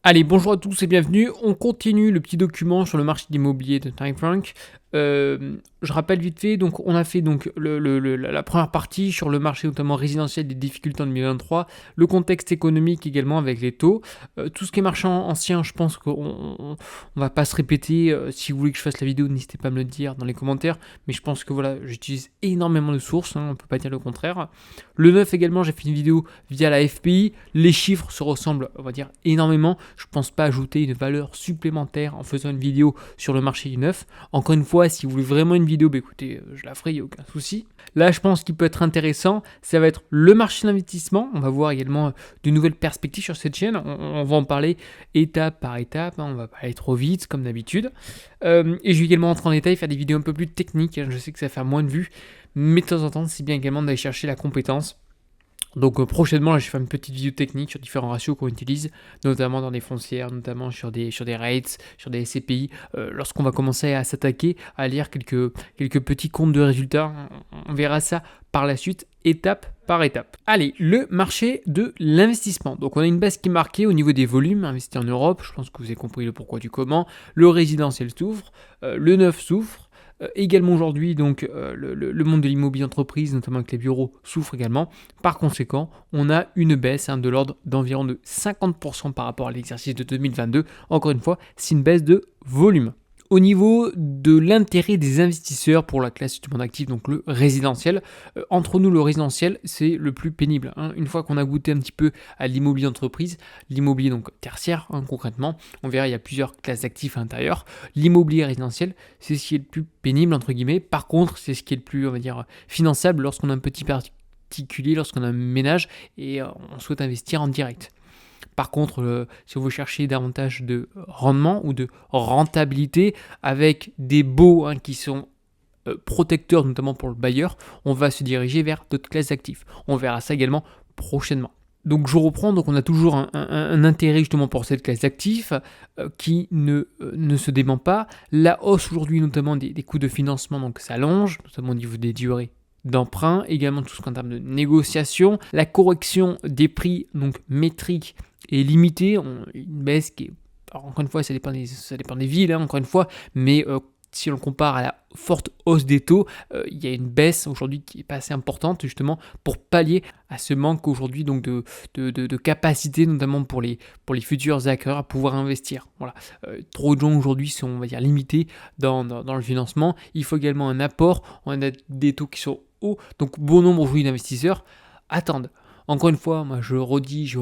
Allez, bonjour à tous et bienvenue. On continue le petit document sur le marché de l'immobilier de Time Frank. Je rappelle vite fait, donc on a fait donc la première partie sur le marché notamment résidentiel, des difficultés en 2023, le contexte économique également avec les taux, tout ce qui est marché ancien. Je pense qu'on va pas se répéter. Si vous voulez que je fasse la vidéo, n'hésitez pas à me le dire dans les commentaires. Mais je pense que voilà, j'utilise énormément de sources, on peut pas dire le contraire. Le 9 également, j'ai fait une vidéo via la FPI. Les chiffres se ressemblent, on va dire, énormément. Je pense pas ajouter une valeur supplémentaire en faisant une vidéo sur le marché du 9. Encore une fois, si vous voulez vraiment une vidéo, écoutez, je la ferai, il n'y a aucun souci. Là, je pense qu'il peut être intéressant, ça va être le marché d'investissement. On va voir également de nouvelles perspectives sur cette chaîne. On va en parler étape par étape, on va pas aller trop vite comme d'habitude. Et je vais également rentrer en détail, faire des vidéos un peu plus techniques. Je sais que ça fait moins de vues, mais de temps en temps, c'est bien également d'aller chercher la compétence. Donc prochainement, là, je vais faire une petite vidéo technique sur différents ratios qu'on utilise, notamment dans des foncières, notamment sur des rates, sur des SCPI. Lorsqu'on va commencer à s'attaquer, à lire quelques petits comptes de résultats, on verra ça par la suite, étape par étape. Allez, le marché de l'investissement. Donc on a une baisse qui est marquée au niveau des volumes investis en Europe. Je pense que vous avez compris le pourquoi du comment. Le résidentiel souffre, le neuf souffre. Également aujourd'hui, donc le monde de l'immobilier entreprise, notamment avec les bureaux, souffre également. Par conséquent, on a une baisse de l'ordre d'environ de 50% par rapport à l'exercice de 2022. Encore une fois, c'est une baisse de volume. Au niveau de l'intérêt des investisseurs pour la classe du monde actif, donc le résidentiel, entre nous, le résidentiel, c'est le plus pénible. Une fois qu'on a goûté un petit peu à l'immobilier d'entreprise, l'immobilier donc tertiaire, concrètement, on verra il y a plusieurs classes d'actifs à l'intérieur. L'immobilier résidentiel, c'est ce qui est le plus pénible, entre guillemets. Par contre, c'est ce qui est le plus, on va dire, finançable lorsqu'on a un petit particulier, lorsqu'on a un ménage et on souhaite investir en direct. Par contre, si vous cherchez davantage de rendement ou de rentabilité avec des baux qui sont protecteurs, notamment pour le bailleur, on va se diriger vers d'autres classes d'actifs. On verra ça également prochainement. Donc je reprends, donc on a toujours un intérêt justement pour cette classe d'actifs qui ne se dément pas. La hausse aujourd'hui notamment des coûts de financement donc s'allonge, notamment au niveau des durées d'emprunt, également tout ce qu'en termes de négociation, la correction des prix donc métriques est limitée, une baisse qui est, alors encore une fois ça dépend des villes, encore une fois, mais si on le compare à la forte hausse des taux, il y a une baisse aujourd'hui qui est pas assez importante justement pour pallier à ce manque aujourd'hui donc de capacité notamment pour les futurs acquéreurs à pouvoir investir. Voilà, trop de gens aujourd'hui sont on va dire limités dans le financement. Il faut également un apport. On a des taux qui sont hauts, donc bon nombre aujourd'hui d'investisseurs attendent. Encore une fois, moi je redis,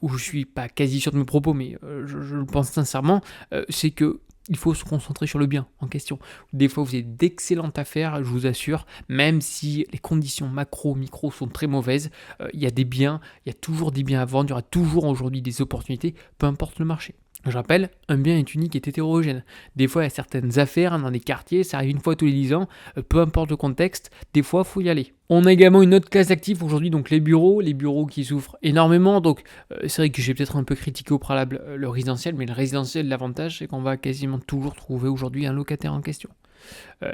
ou je suis pas quasi sûr de mes propos, mais je le pense sincèrement, c'est que il faut se concentrer sur le bien en question. Des fois, vous avez d'excellentes affaires, je vous assure, même si les conditions macro, micro sont très mauvaises, il y a des biens, il y a toujours des biens à vendre, il y aura toujours aujourd'hui des opportunités, peu importe le marché. Je rappelle, un bien est unique et hétérogène. Des fois, il y a certaines affaires dans des quartiers, ça arrive une fois tous les 10 ans, peu importe le contexte, des fois, il faut y aller. On a également une autre classe d'actifs aujourd'hui, donc les bureaux qui souffrent énormément. Donc, c'est vrai que j'ai peut-être un peu critiqué au préalable le résidentiel, mais le résidentiel, l'avantage, c'est qu'on va quasiment toujours trouver aujourd'hui un locataire en question.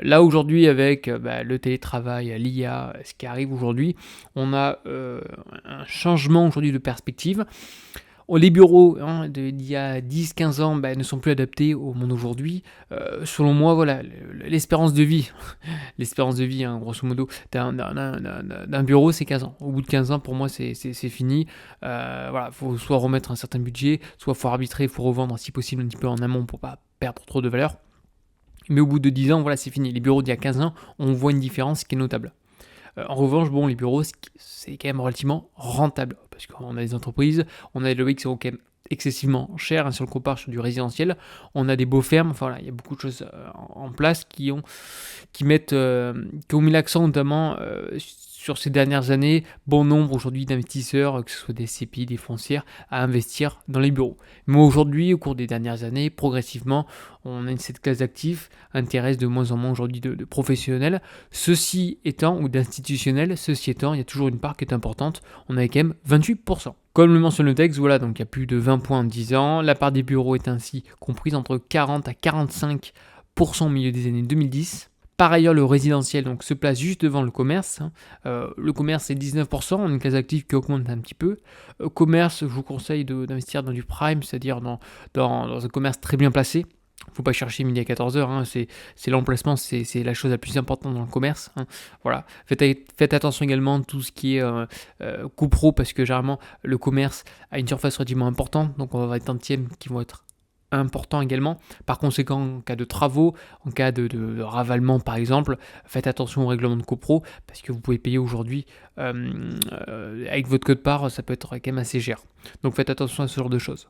Là aujourd'hui avec le télétravail, l'IA, ce qui arrive aujourd'hui, on a un changement aujourd'hui de perspective. Les bureaux d'il y a 10-15 ans ne sont plus adaptés au monde aujourd'hui. Selon moi, voilà, l'espérance de vie, grosso modo, d'un bureau, c'est 15 ans. Au bout de 15 ans, pour moi, c'est fini. Voilà, faut soit remettre un certain budget, soit faut arbitrer, faut revendre si possible un petit peu en amont pour pas perdre trop de valeur. Mais au bout de 10 ans, voilà, c'est fini. Les bureaux d'il y a 15 ans, on voit une différence qui est notable. En revanche, les bureaux, c'est quand même relativement rentable. Parce qu'on a des entreprises, on a des loyers qui sont quand même excessivement chers si on le compare sur du résidentiel. On a des beaux fermes, enfin voilà, il y a beaucoup de choses en place qui ont mis l'accent notamment sur ces dernières années, bon nombre aujourd'hui d'investisseurs, que ce soit des CPI, des foncières, à investir dans les bureaux. Mais aujourd'hui, au cours des dernières années, progressivement, cette classe d'actifs intéresse de moins en moins aujourd'hui de professionnels. Ceci étant, ou d'institutionnels, ceci étant, il y a toujours une part qui est importante, on a quand même 28%. Comme le mentionne le texte, voilà, donc il y a plus de 20 points en 10 ans. La part des bureaux est ainsi comprise entre 40 à 45% au milieu des années 2010. Par ailleurs, le résidentiel donc, se place juste devant le commerce. Le commerce, c'est 19%, une classe active qui augmente un petit peu. Commerce, je vous conseille d'investir dans du prime, c'est-à-dire dans un commerce très bien placé. Il ne faut pas chercher midi à 14h, hein, c'est l'emplacement, c'est la chose la plus importante dans le commerce. Hein. Voilà. Faites attention également à tout ce qui est copro, parce que généralement, le commerce a une surface relativement importante, donc on va avoir des tantièmes qui vont être important également. Par conséquent, en cas de travaux, en cas de ravalement par exemple, faites attention au règlement de copro parce que vous pouvez payer aujourd'hui avec votre code-part, ça peut être quand même assez cher. Donc faites attention à ce genre de choses.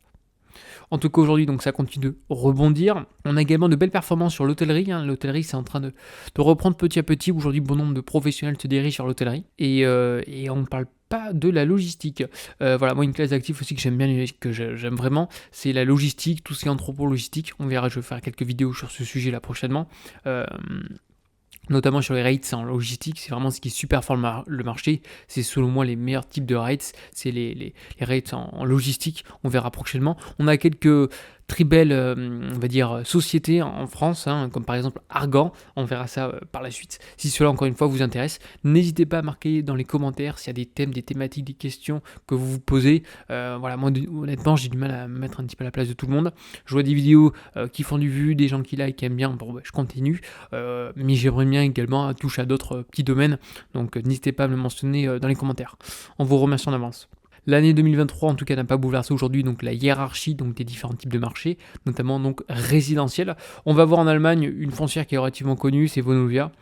En tout cas aujourd'hui, donc ça continue de rebondir. On a également de belles performances sur l'hôtellerie. Hein. L'hôtellerie, c'est en train de reprendre petit à petit. Aujourd'hui, bon nombre de professionnels se dirigent sur l'hôtellerie. Et on ne parle pas de la logistique. Voilà, moi une classe d'actifs aussi que j'aime bien et que j'aime vraiment, c'est la logistique, tout ce qui est anthropo-logistique. On verra, je vais faire quelques vidéos sur ce sujet là prochainement. Notamment sur les rates en logistique, c'est vraiment ce qui superforme le marché. C'est selon moi les meilleurs types de rates, c'est les rates en logistique, on verra prochainement. On a quelques très belles, on va dire, sociétés en France, hein, comme par exemple Argan, on verra ça par la suite. Si cela encore une fois vous intéresse, n'hésitez pas à marquer dans les commentaires s'il y a des thèmes, des thématiques, des questions que vous vous posez. Voilà, moi honnêtement j'ai du mal à me mettre un petit peu à la place de tout le monde. Je vois des vidéos qui font du vu, des gens qui like, qui aiment bien, bon je continue, mais j'aimerais bien également toucher à d'autres petits domaines, donc n'hésitez pas à me le mentionner dans les commentaires. On vous remercie en avance. L'année 2023 en tout cas n'a pas bouleversé aujourd'hui donc la hiérarchie donc des différents types de marchés, notamment donc résidentiels. On va voir en Allemagne une foncière qui est relativement connue, c'est Vonovia.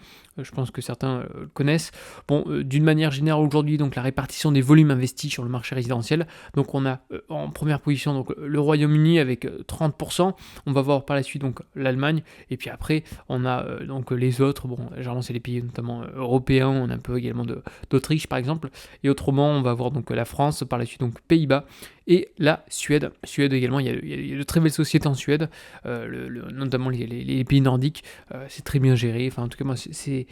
Je pense que certains le connaissent. Bon, d'une manière générale aujourd'hui, donc la répartition des volumes investis sur le marché résidentiel. Donc on a en première position donc le Royaume-Uni avec 30%. On va voir par la suite donc l'Allemagne et puis après on a donc les autres. Bon, généralement c'est les pays notamment européens. On a un peu également d'Autriche par exemple. Et autrement, on va voir donc la France, par la suite donc Pays-Bas et la Suède. Suède également, il y a de très belles sociétés en Suède, notamment les pays nordiques. C'est très bien géré. Enfin en tout cas moi c'est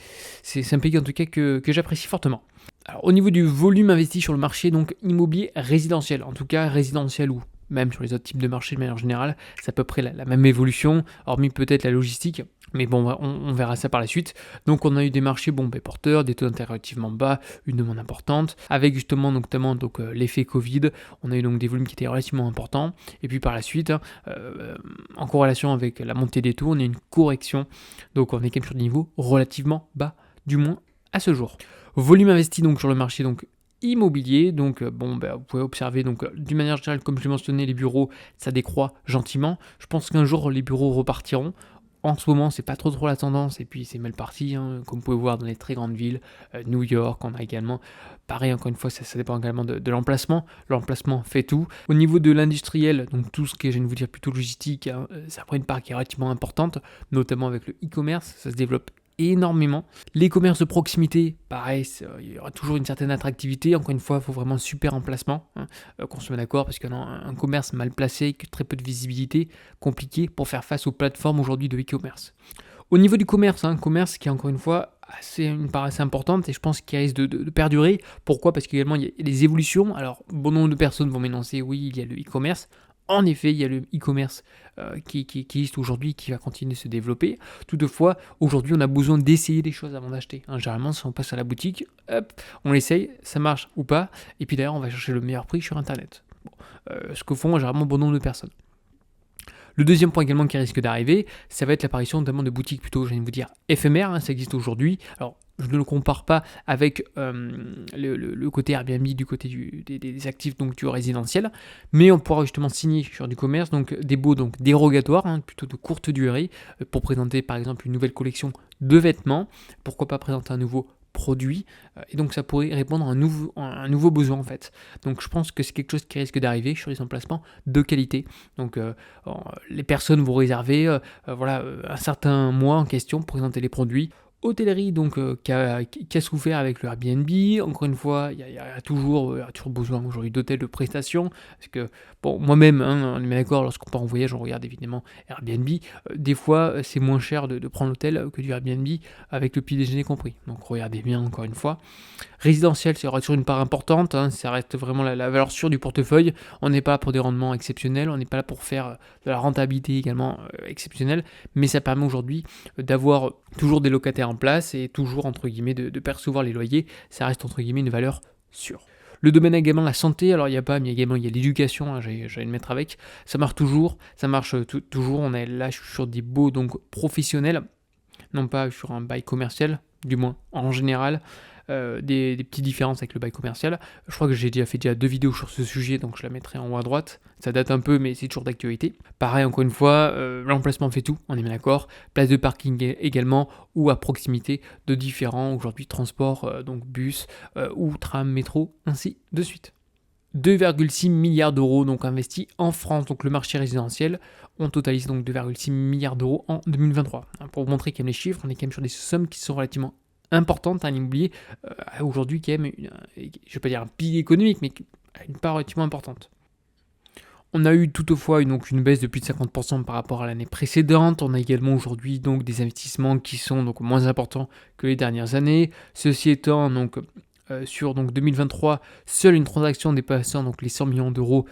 un pays en tout cas que j'apprécie fortement. Alors, au niveau du volume investi sur le marché donc immobilier résidentiel, en tout cas résidentiel ou même sur les autres types de marchés de manière générale, c'est à peu près la même évolution, hormis peut-être la logistique. Mais bon, on verra ça par la suite. Donc on a eu des marchés porteurs, des taux d'intérêt relativement bas, une demande importante, avec justement notamment l'effet Covid. On a eu donc des volumes qui étaient relativement importants. Et puis par la suite, en corrélation avec la montée des taux, on a une correction. Donc on est quand même sur des niveaux relativement bas, du moins à ce jour. Volume investi donc sur le marché immobilier, donc vous pouvez observer d'une manière générale, comme je l'ai mentionné, les bureaux ça décroît gentiment. Je pense qu'un jour les bureaux repartiront. En ce moment, c'est pas trop la tendance, et puis c'est mal parti, hein, comme vous pouvez voir dans les très grandes villes, New York, on a également, pareil encore une fois, ça dépend également de l'emplacement. L'emplacement fait tout. Au niveau de l'industriel, donc tout ce qui est, je viens de vous dire, plutôt logistique, hein, ça prend une part qui est relativement importante, notamment avec le e-commerce, ça se développe énormément. Les commerces de proximité, pareil, il y aura toujours une certaine attractivité. Encore une fois, il faut vraiment un super emplacement, hein, qu'on se met d'accord, parce un commerce mal placé, avec très peu de visibilité, compliqué pour faire face aux plateformes aujourd'hui de e-commerce. Au niveau du commerce, commerce qui est encore une fois une part assez importante et je pense qu'il risque de perdurer. Pourquoi ? Parce qu'également il y a des évolutions. Alors, bon nombre de personnes vont m'énoncer, oui, il y a le e-commerce. En effet, il y a le e-commerce qui existe aujourd'hui, qui va continuer de se développer. Toutefois, aujourd'hui, on a besoin d'essayer des choses avant d'acheter. Généralement, si on passe à la boutique, hop, on l'essaye, ça marche ou pas. Et puis d'ailleurs, on va chercher le meilleur prix sur Internet. Ce que font généralement bon nombre de personnes. Le deuxième point également qui risque d'arriver, ça va être l'apparition notamment de boutiques plutôt, je viens de vous dire, éphémères, ça existe aujourd'hui. Alors, je ne le compare pas avec le côté Airbnb du côté des actifs donc du résidentiel, mais on pourra justement signer sur du commerce, donc des baux dérogatoires, plutôt de courte durée, pour présenter par exemple une nouvelle collection de vêtements, pourquoi pas présenter un nouveau produit, et donc ça pourrait répondre à un nouveau besoin en fait. Donc je pense que c'est quelque chose qui risque d'arriver sur les emplacements de qualité. Donc les personnes vont réserver un certain mois en question pour présenter les produits. Hôtellerie donc qui a souffert avec le Airbnb. Encore une fois, il y a toujours besoin aujourd'hui d'hôtels de prestations, parce que moi-même, on est d'accord, lorsqu'on part en voyage, on regarde évidemment Airbnb. Des fois, c'est moins cher de prendre l'hôtel que du Airbnb avec le petit déjeuner compris. Donc regardez bien encore une fois. Résidentiel, c'est toujours une part importante, ça reste vraiment la valeur sûre du portefeuille. On n'est pas là pour des rendements exceptionnels, on n'est pas là pour faire de la rentabilité également exceptionnelle, mais ça permet aujourd'hui d'avoir toujours des locataires en place et toujours entre guillemets de percevoir les loyers, ça reste entre guillemets une valeur sûre. Le domaine également la santé, alors il y a pas, mais également il y a l'éducation, hein, j'allais le mettre avec, ça marche toujours, toujours, on est là sur des baux donc professionnels, non pas sur un bail commercial, du moins en général, des petites différences avec le bail commercial. Je crois que j'ai déjà fait 2 vidéos sur ce sujet, donc je la mettrai en haut à droite. Ça date un peu, mais c'est toujours d'actualité. Pareil, encore une fois, l'emplacement fait tout, on est bien d'accord. Place de parking également, ou à proximité de différents, aujourd'hui, transports, donc bus, ou tram, métro, ainsi de suite. 2,6 milliards d'euros donc investis en France, donc le marché résidentiel. On totalise donc 2,6 milliards d'euros en 2023. Pour vous montrer quand même les chiffres, on est quand même sur des sommes qui sont relativement importantes à l'immobilier. Aujourd'hui, quand même, je ne vais pas dire un pilier économique, mais une part relativement importante. On a eu toutefois donc une baisse de plus de 50% par rapport à l'année précédente. On a également aujourd'hui donc des investissements qui sont donc moins importants que les dernières années. Ceci étant, donc sur donc 2023, seule une transaction dépassant donc les 100 millions d'euros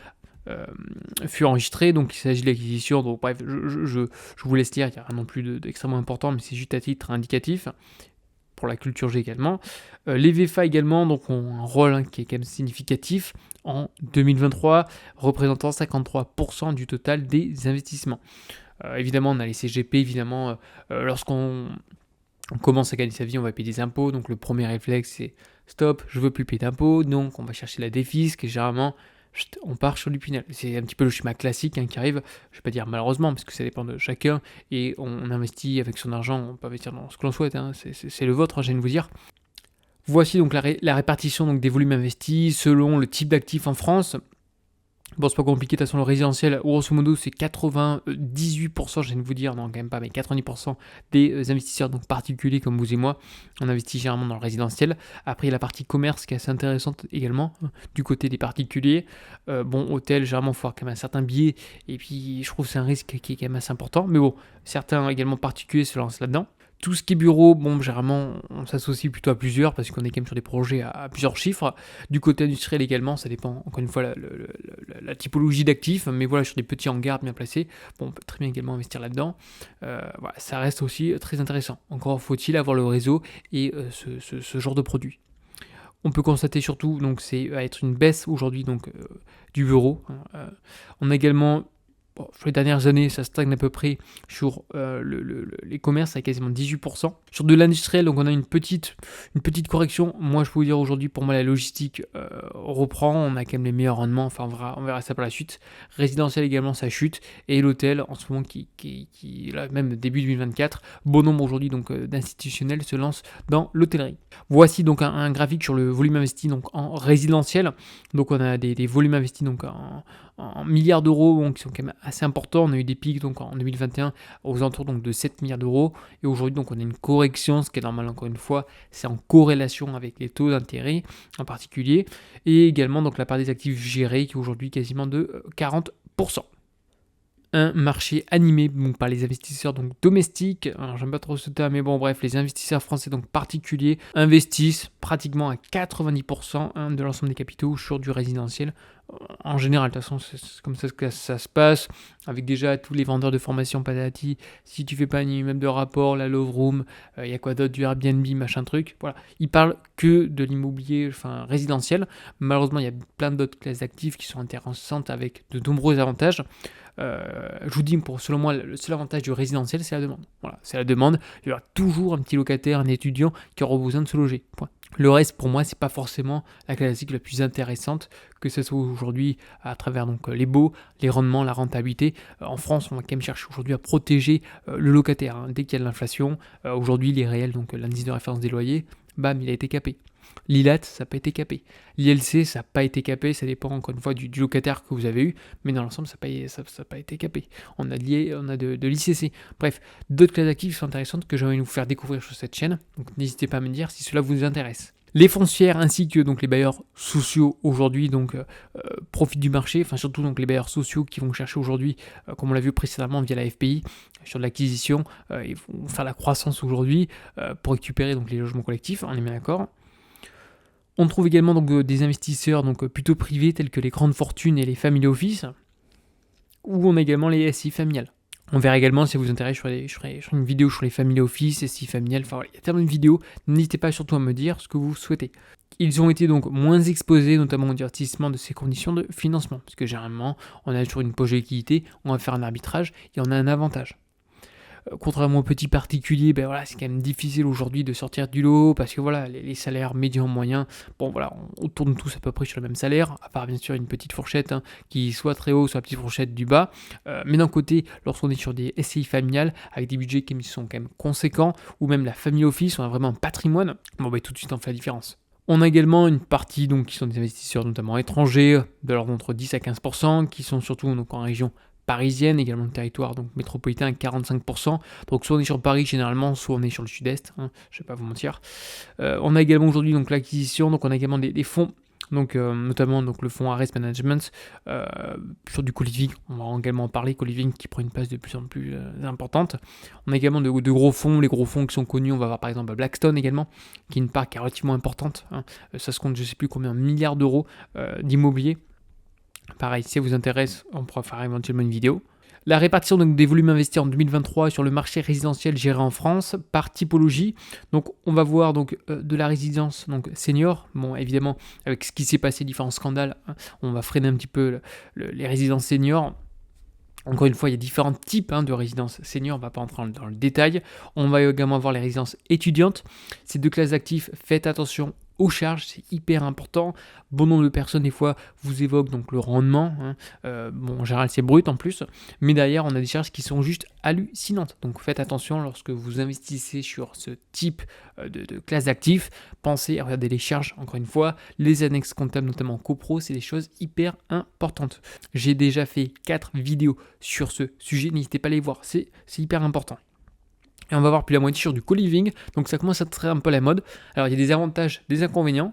fut enregistrée. Donc il s'agit de l'acquisition. Donc bref, je vous laisse lire, il n'y a rien non plus d'extrêmement important, mais c'est juste à titre indicatif. Pour la culture G également. Les VFA également donc, ont un rôle qui est quand même significatif en 2023, représentant 53% du total des investissements. Évidemment, on a les CGP, évidemment, lorsqu'on commence à gagner sa vie, on va payer des impôts. Donc le premier réflexe, c'est stop, je veux plus payer d'impôts. Donc on va chercher la défisque et généralement, on part sur du Pinel. C'est un petit peu le schéma classique qui arrive, je ne vais pas dire malheureusement, parce que ça dépend de chacun, et on investit avec son argent, on peut investir dans ce que l'on souhaite, c'est le vôtre, j'ai envie de vous dire. Voici donc la répartition donc, des volumes investis selon le type d'actif en France. Bon, c'est pas compliqué, de toute façon, le résidentiel, grosso modo, c'est 98%, je viens de vous dire, non, quand même pas, mais 90% des investisseurs donc particuliers comme vous et moi, on investit généralement dans le résidentiel. Après, il y a la partie commerce qui est assez intéressante également, du côté des particuliers. Hôtel, généralement, il faut avoir quand même un certain biais, et puis je trouve que c'est un risque qui est quand même assez important. Mais bon, certains également particuliers se lancent là-dedans. Tout ce qui est bureau, généralement, on s'associe plutôt à plusieurs parce qu'on est quand même sur des projets à plusieurs chiffres. Du côté industriel également, ça dépend encore une fois la typologie d'actifs, mais voilà, sur des petits hangars bien placés, on peut très bien également investir là-dedans. Ça reste aussi très intéressant. Encore faut-il avoir le réseau et ce genre de produit. On peut constater surtout, donc c'est être une baisse aujourd'hui donc du bureau. On a également sur les dernières années, ça stagne à peu près sur les commerces à quasiment 18%. Sur de l'industriel, donc on a une petite correction. Moi, je peux vous dire aujourd'hui, pour moi, la logistique reprend. On a quand même les meilleurs rendements. Enfin, on verra ça par la suite. Résidentiel également, ça chute. Et l'hôtel, en ce moment, qui là, même début 2024, bon nombre aujourd'hui donc d'institutionnels se lancent dans l'hôtellerie. Voici donc un graphique sur le volume investi donc en résidentiel. Donc on a des volumes investis donc en milliards d'euros qui sont quand même assez importants. On a eu des pics donc en 2021 aux alentours donc de 7 milliards d'euros et aujourd'hui donc on a une correction, ce qui est normal encore une fois, c'est en corrélation avec les taux d'intérêt en particulier et également donc la part des actifs gérés qui est aujourd'hui quasiment de 40%. Un marché animé par les investisseurs donc domestiques. Alors j'aime pas trop ce terme, mais bon bref, les investisseurs français donc particuliers investissent pratiquement à 90% de l'ensemble des capitaux sur du résidentiel. En général, de toute façon, c'est comme ça que ça se passe, avec déjà tous les vendeurs de formation patati, si tu fais pas un immeuble de rapport, la Love Room, il y a quoi d'autre, du Airbnb, machin truc, voilà. Ils parlent que de l'immobilier résidentiel. Malheureusement, il y a plein d'autres classes d'actifs qui sont intéressantes avec de nombreux avantages. Je vous dis, selon moi, le seul avantage du résidentiel, c'est la demande. Voilà, c'est la demande. Il y aura toujours un petit locataire, un étudiant qui aura besoin de se loger. Point. Le reste, pour moi, c'est pas forcément la classique la plus intéressante, que ce soit aujourd'hui à travers donc les baux, les rendements, la rentabilité. En France, on va quand même chercher aujourd'hui à protéger le locataire. Dès qu'il y a de l'inflation, aujourd'hui, les réels, donc l'indice de référence des loyers, bam, il a été capé. L'ILAT, ça n'a pas été capé. L'ILC, ça n'a pas été capé. Ça dépend encore une fois du locataire que vous avez eu. Mais dans l'ensemble, ça n'a pas été capé. On a de l'ICC. Bref, d'autres classes d'actifs sont intéressantes que j'ai envie de vous faire découvrir sur cette chaîne. Donc n'hésitez pas à me dire si cela vous intéresse. Les foncières ainsi que donc les bailleurs sociaux aujourd'hui profitent du marché, enfin surtout donc les bailleurs sociaux qui vont chercher aujourd'hui, comme on l'a vu précédemment via la FPI, sur de l'acquisition, ils vont faire la croissance aujourd'hui pour récupérer donc les logements collectifs, on est bien d'accord. On trouve également donc des investisseurs plutôt privés tels que les grandes fortunes et les family office, ou on a également les SI familiales. On verra également, si ça vous intéresse, je ferai une vidéo sur les family office, SI familial, enfin voilà, il y a tellement de vidéos, n'hésitez pas surtout à me dire ce que vous souhaitez. Ils ont été donc moins exposés, notamment au divertissement de ces conditions de financement, parce que généralement, on a toujours une poche de liquidité, on va faire un arbitrage, et on a un avantage. Contrairement aux petits particuliers, ben voilà, c'est quand même difficile aujourd'hui de sortir du lot parce que voilà, les salaires médians moyens, bon voilà, on tourne tous à peu près sur le même salaire, à part bien sûr une petite fourchette qui soit très haut, soit la petite fourchette du bas. Mais d'un côté, lorsqu'on est sur des SCI familiales avec des budgets qui sont quand même conséquents, ou même la family office, on a vraiment un patrimoine, bon ben tout de suite on fait la différence. On a également une partie donc, qui sont des investisseurs notamment étrangers, de l'ordre d'entre 10 à 15%, qui sont surtout donc, en région parisienne, également le territoire donc métropolitain à 45%. Donc soit on est sur Paris généralement, soit on est sur le sud-est, je ne vais pas vous mentir. On a également aujourd'hui donc l'acquisition, donc on a également des fonds, donc notamment donc le fonds Ares Management sur du co-living. On va également en parler, co-living qui prend une place de plus en plus importante. On a également de gros fonds, les gros fonds qui sont connus, on va voir par exemple Blackstone également, qui est une part qui est relativement importante, ça se compte je ne sais plus combien, milliards d'euros d'immobilier. Pareil, si ça vous intéresse, on pourra faire éventuellement une vidéo. La répartition donc, des volumes investis en 2023 sur le marché résidentiel géré en France par typologie. Donc on va voir donc, de la résidence donc, senior. Bon, évidemment, avec ce qui s'est passé, différents scandales, on va freiner un petit peu les résidences seniors. Encore une fois, il y a différents types de résidences seniors, on ne va pas entrer dans le détail. On va également voir les résidences étudiantes. Ces deux classes d'actifs, faites attention aux charges, c'est hyper important. Bon nombre de personnes, des fois, vous évoquent donc le rendement. Bon, en général, c'est brut en plus. Mais derrière, on a des charges qui sont juste hallucinantes. Donc, faites attention lorsque vous investissez sur ce type de classe d'actifs. Pensez à regarder les charges, encore une fois. Les annexes comptables, notamment copro, c'est des choses hyper importantes. J'ai déjà fait 4 vidéos sur ce sujet. N'hésitez pas à les voir, c'est hyper important. Et on va voir plus la moitié sur du co-living, donc ça commence à être un peu la mode. Alors il y a des avantages, des inconvénients.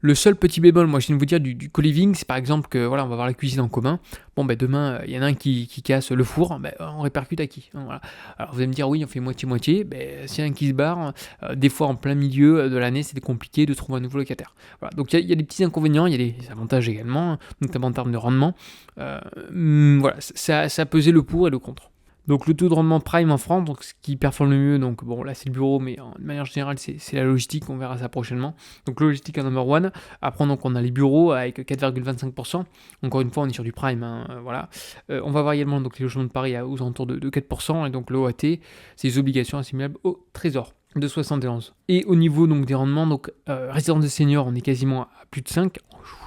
Le seul petit bémol, moi je viens de vous dire du co-living, c'est par exemple que voilà, on va voir la cuisine en commun. Bon ben demain, il y en a un qui casse le four, on répercute à qui, voilà. Alors vous allez me dire oui, on fait moitié-moitié. S'il y en a un qui se barre, des fois en plein milieu de l'année, c'est compliqué de trouver un nouveau locataire. Voilà. Donc il y a des petits inconvénients, il y a des avantages également, notamment en termes de rendement. Voilà, ça a pesé le pour et le contre. Donc le taux de rendement prime en France, donc ce qui performe le mieux, donc bon là c'est le bureau, mais de manière générale c'est la logistique, on verra ça prochainement. Donc logistique en number one. Après donc on a les bureaux avec 4,25%. Encore une fois on est sur du prime, voilà. On va voir également donc les logements de Paris aux alentours de 4%, et donc l'OAT, c'est les obligations assimilables au trésor de 71. Et au niveau donc des rendements, donc résidence de seniors, on est quasiment à plus de 5.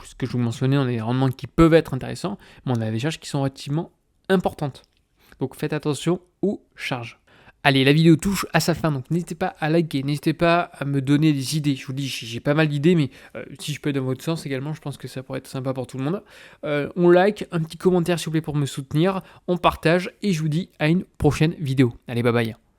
Ce que je vous mentionnais, on a des rendements qui peuvent être intéressants, mais on a des charges qui sont relativement importantes. Donc faites attention aux charges. Allez, la vidéo touche à sa fin, donc n'hésitez pas à liker, n'hésitez pas à me donner des idées. Je vous dis, j'ai pas mal d'idées, mais si je peux être dans votre sens également, je pense que ça pourrait être sympa pour tout le monde. On like, un petit commentaire s'il vous plaît pour me soutenir, on partage, et je vous dis à une prochaine vidéo. Allez, bye bye.